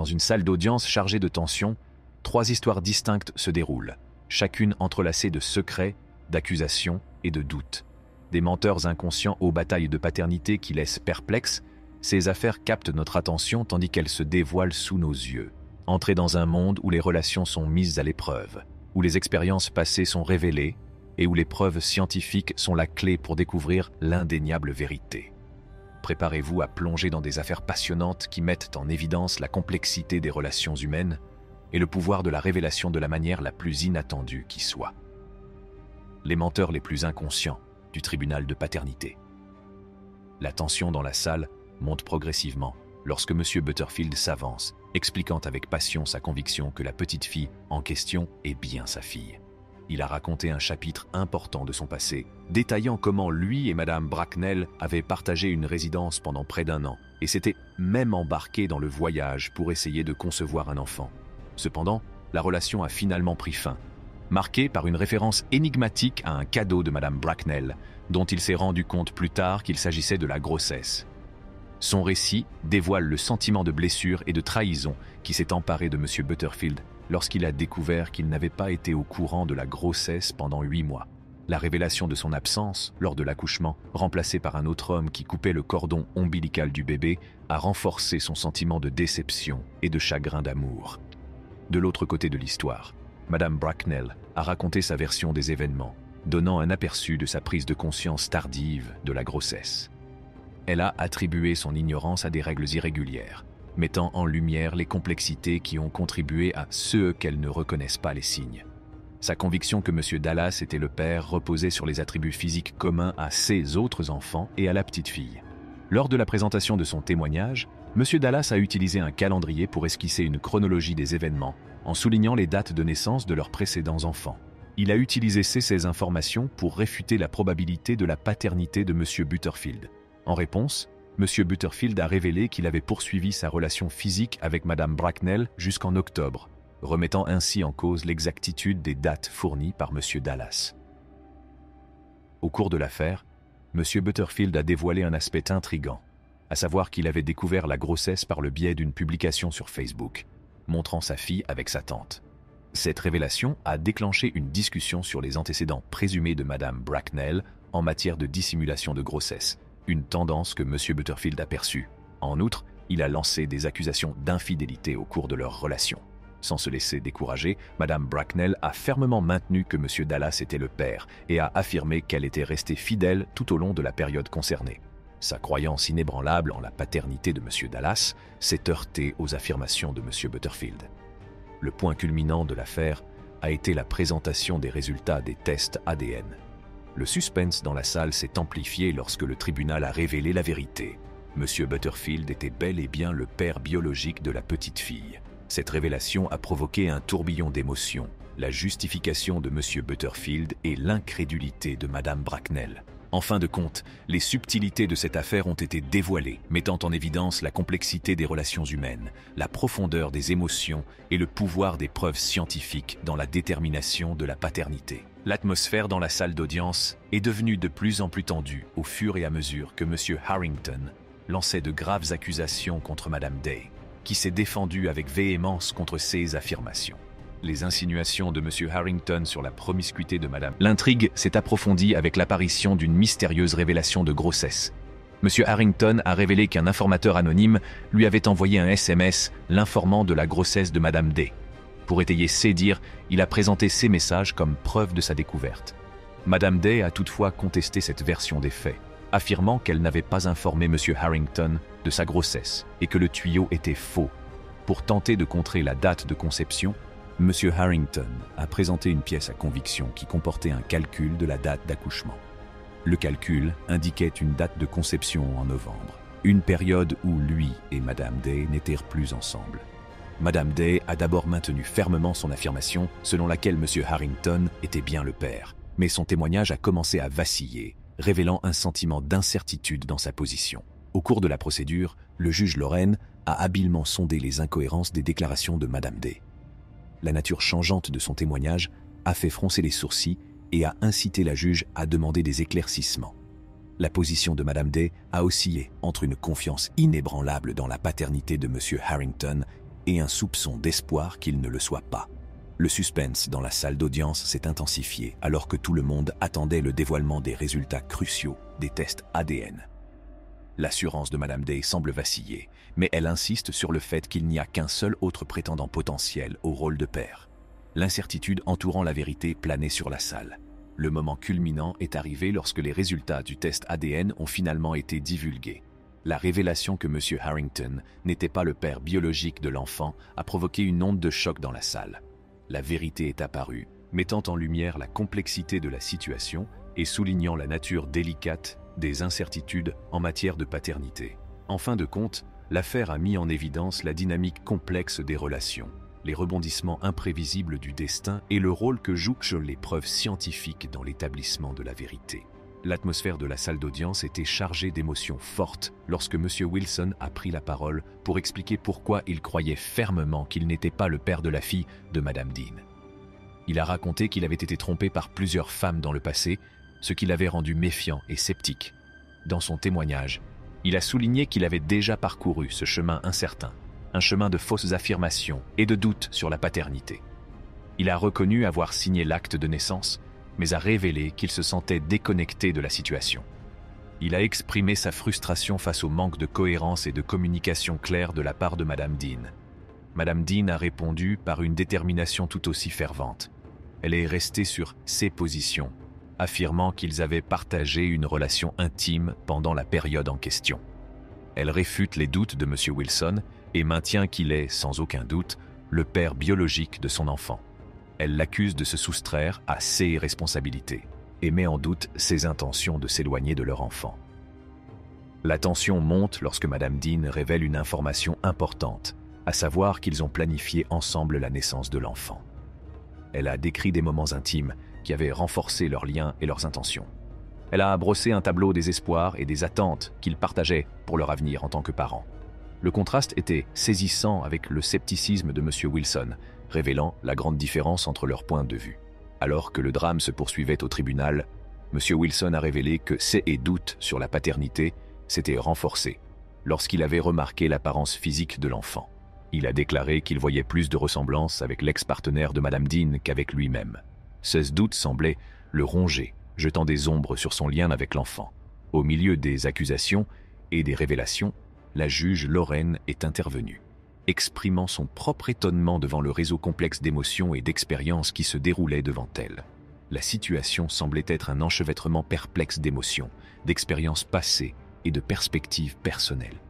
dans une salle d'audience chargée de tension, 3 histoires distinctes se déroulent, chacune entrelacée de secrets, d'accusations et de doutes. Des menteurs inconscients aux batailles de paternité qui laissent perplexes, ces affaires captent notre attention tandis qu'elles se dévoilent sous nos yeux. Entrer dans un monde où les relations sont mises à l'épreuve, où les expériences passées sont révélées et où les preuves scientifiques sont la clé pour découvrir l'indéniable vérité. Préparez-vous à plonger dans des affaires passionnantes qui mettent en évidence la complexité des relations humaines et le pouvoir de la révélation de la manière la plus inattendue qui soit. Les menteurs les plus inconscients du tribunal de paternité. La tension dans la salle monte progressivement lorsque M. Butterfield s'avance, expliquant avec passion sa conviction que la petite fille en question est bien sa fille. Il a raconté un chapitre important de son passé, détaillant comment lui et Madame Bracknell avaient partagé une résidence pendant près d'1 an et s'étaient même embarqués dans le voyage pour essayer de concevoir un enfant. Cependant, la relation a finalement pris fin, marquée par une référence énigmatique à un cadeau de Madame Bracknell, dont il s'est rendu compte plus tard qu'il s'agissait de la grossesse. Son récit dévoile le sentiment de blessure et de trahison qui s'est emparé de M. Butterfield lorsqu'il a découvert qu'il n'avait pas été au courant de la grossesse pendant 8 mois. La révélation de son absence lors de l'accouchement, remplacé par un autre homme qui coupait le cordon ombilical du bébé, a renforcé son sentiment de déception et de chagrin d'amour. De l'autre côté de l'histoire, Madame Bracknell a raconté sa version des événements, donnant un aperçu de sa prise de conscience tardive de la grossesse. Elle a attribué son ignorance à des règles irrégulières, mettant en lumière les complexités qui ont contribué à ce qu'elle ne reconnaisse pas les signes. Sa conviction que M. Dallas était le père reposait sur les attributs physiques communs à ses autres enfants et à la petite fille. Lors de la présentation de son témoignage, M. Dallas a utilisé un calendrier pour esquisser une chronologie des événements, en soulignant les dates de naissance de leurs précédents enfants. Il a utilisé ces informations pour réfuter la probabilité de la paternité de M. Butterfield. En réponse, M. Butterfield a révélé qu'il avait poursuivi sa relation physique avec Mme Bracknell jusqu'en octobre, remettant ainsi en cause l'exactitude des dates fournies par M. Dallas. Au cours de l'affaire, M. Butterfield a dévoilé un aspect intrigant, à savoir qu'il avait découvert la grossesse par le biais d'une publication sur Facebook, montrant sa fille avec sa tante. Cette révélation a déclenché une discussion sur les antécédents présumés de Mme Bracknell en matière de dissimulation de grossesse, une tendance que M. Butterfield a perçue. En outre, il a lancé des accusations d'infidélité au cours de leur relation. Sans se laisser décourager, Mme Bracknell a fermement maintenu que M. Dallas était le père et a affirmé qu'elle était restée fidèle tout au long de la période concernée. Sa croyance inébranlable en la paternité de M. Dallas s'est heurtée aux affirmations de M. Butterfield. Le point culminant de l'affaire a été la présentation des résultats des tests ADN. Le suspense dans la salle s'est amplifié lorsque le tribunal a révélé la vérité. M. Butterfield était bel et bien le père biologique de la petite fille. Cette révélation a provoqué un tourbillon d'émotions, la justification de M. Butterfield et l'incrédulité de Mme Bracknell. En fin de compte, les subtilités de cette affaire ont été dévoilées, mettant en évidence la complexité des relations humaines, la profondeur des émotions et le pouvoir des preuves scientifiques dans la détermination de la paternité. L'atmosphère dans la salle d'audience est devenue de plus en plus tendue au fur et à mesure que M. Harrington lançait de graves accusations contre Mme Day, qui s'est défendue avec véhémence contre ces affirmations. Les insinuations de M. Harrington sur la promiscuité de Mme. L'intrigue s'est approfondie avec l'apparition d'une mystérieuse révélation de grossesse. M. Harrington a révélé qu'un informateur anonyme lui avait envoyé un SMS l'informant de la grossesse de Mme Day. Pour étayer ses dires, il a présenté ces messages comme preuve de sa découverte. Mme Day a toutefois contesté cette version des faits, affirmant qu'elle n'avait pas informé M. Harrington de sa grossesse et que le tuyau était faux. Pour tenter de contrer la date de conception, M. Harrington a présenté une pièce à conviction qui comportait un calcul de la date d'accouchement. Le calcul indiquait une date de conception en novembre, une période où lui et Mme Day n'étaient plus ensemble. Mme Day a d'abord maintenu fermement son affirmation selon laquelle M. Harrington était bien le père, mais son témoignage a commencé à vaciller, révélant un sentiment d'incertitude dans sa position. Au cours de la procédure, le juge Lorraine a habilement sondé les incohérences des déclarations de Mme Day. La nature changeante de son témoignage a fait froncer les sourcils et a incité la juge à demander des éclaircissements. La position de Mme Day a oscillé entre une confiance inébranlable dans la paternité de M. Harrington et un soupçon d'espoir qu'il ne le soit pas. Le suspense dans la salle d'audience s'est intensifié alors que tout le monde attendait le dévoilement des résultats cruciaux des tests ADN. L'assurance de Madame Day semble vaciller, mais elle insiste sur le fait qu'il n'y a qu'un seul autre prétendant potentiel au rôle de père. L'incertitude entourant la vérité planait sur la salle. Le moment culminant est arrivé lorsque les résultats du test ADN ont finalement été divulgués. La révélation que M. Harrington n'était pas le père biologique de l'enfant a provoqué une onde de choc dans la salle. La vérité est apparue, mettant en lumière la complexité de la situation et soulignant la nature délicate des incertitudes en matière de paternité. En fin de compte, l'affaire a mis en évidence la dynamique complexe des relations, les rebondissements imprévisibles du destin et le rôle que jouent les preuves scientifiques dans l'établissement de la vérité. L'atmosphère de la salle d'audience était chargée d'émotions fortes lorsque M. Wilson a pris la parole pour expliquer pourquoi il croyait fermement qu'il n'était pas le père de la fille de Madame Dean. Il a raconté qu'il avait été trompé par plusieurs femmes dans le passé, ce qui l'avait rendu méfiant et sceptique. Dans son témoignage, il a souligné qu'il avait déjà parcouru ce chemin incertain, un chemin de fausses affirmations et de doutes sur la paternité. Il a reconnu avoir signé l'acte de naissance, mais a révélé qu'il se sentait déconnecté de la situation. Il a exprimé sa frustration face au manque de cohérence et de communication claire de la part de Madame Dean. Madame Dean a répondu par une détermination tout aussi fervente. Elle est restée sur ses positions, affirmant qu'ils avaient partagé une relation intime pendant la période en question. Elle réfute les doutes de M. Wilson et maintient qu'il est, sans aucun doute, le père biologique de son enfant. Elle l'accuse de se soustraire à ses responsabilités et met en doute ses intentions de s'éloigner de leur enfant. La tension monte lorsque Madame Dean révèle une information importante, à savoir qu'ils ont planifié ensemble la naissance de l'enfant. Elle a décrit des moments intimes qui avaient renforcé leurs liens et leurs intentions. Elle a brossé un tableau des espoirs et des attentes qu'ils partageaient pour leur avenir en tant que parents. Le contraste était saisissant avec le scepticisme de M. Wilson, révélant la grande différence entre leurs points de vue. Alors que le drame se poursuivait au tribunal, M. Wilson a révélé que ses doutes sur la paternité s'étaient renforcés lorsqu'il avait remarqué l'apparence physique de l'enfant. Il a déclaré qu'il voyait plus de ressemblance avec l'ex-partenaire de Madame Dean qu'avec lui-même. Ces doutes semblaient le ronger, jetant des ombres sur son lien avec l'enfant. Au milieu des accusations et des révélations, la juge Lorraine est intervenue, exprimant son propre étonnement devant le réseau complexe d'émotions et d'expériences qui se déroulait devant elle. La situation semblait être un enchevêtrement perplexe d'émotions, d'expériences passées et de perspectives personnelles.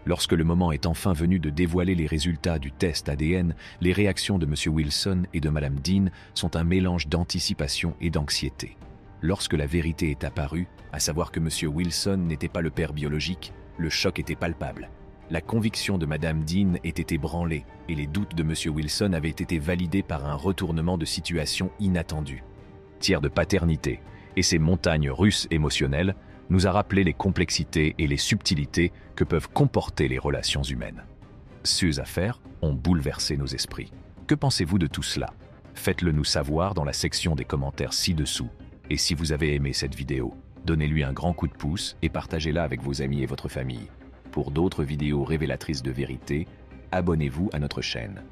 Lorsque le moment est enfin venu de dévoiler les résultats du test ADN, les réactions de M. Wilson et de Mme Dean sont un mélange d'anticipation et d'anxiété. Lorsque la vérité est apparue, à savoir que M. Wilson n'était pas le père biologique, le choc était palpable. La conviction de Mme Dean était ébranlée et les doutes de M. Wilson avaient été validés par un retournement de situation inattendu. Tiers de paternité et ses montagnes russes émotionnelles nous a rappelé les complexités et les subtilités que peuvent comporter les relations humaines. Ces affaires ont bouleversé nos esprits. Que pensez-vous de tout cela? Faites-le nous savoir dans la section des commentaires ci-dessous. Et si vous avez aimé cette vidéo, donnez-lui un grand coup de pouce et partagez-la avec vos amis et votre famille. Pour d'autres vidéos révélatrices de vérité, abonnez-vous à notre chaîne.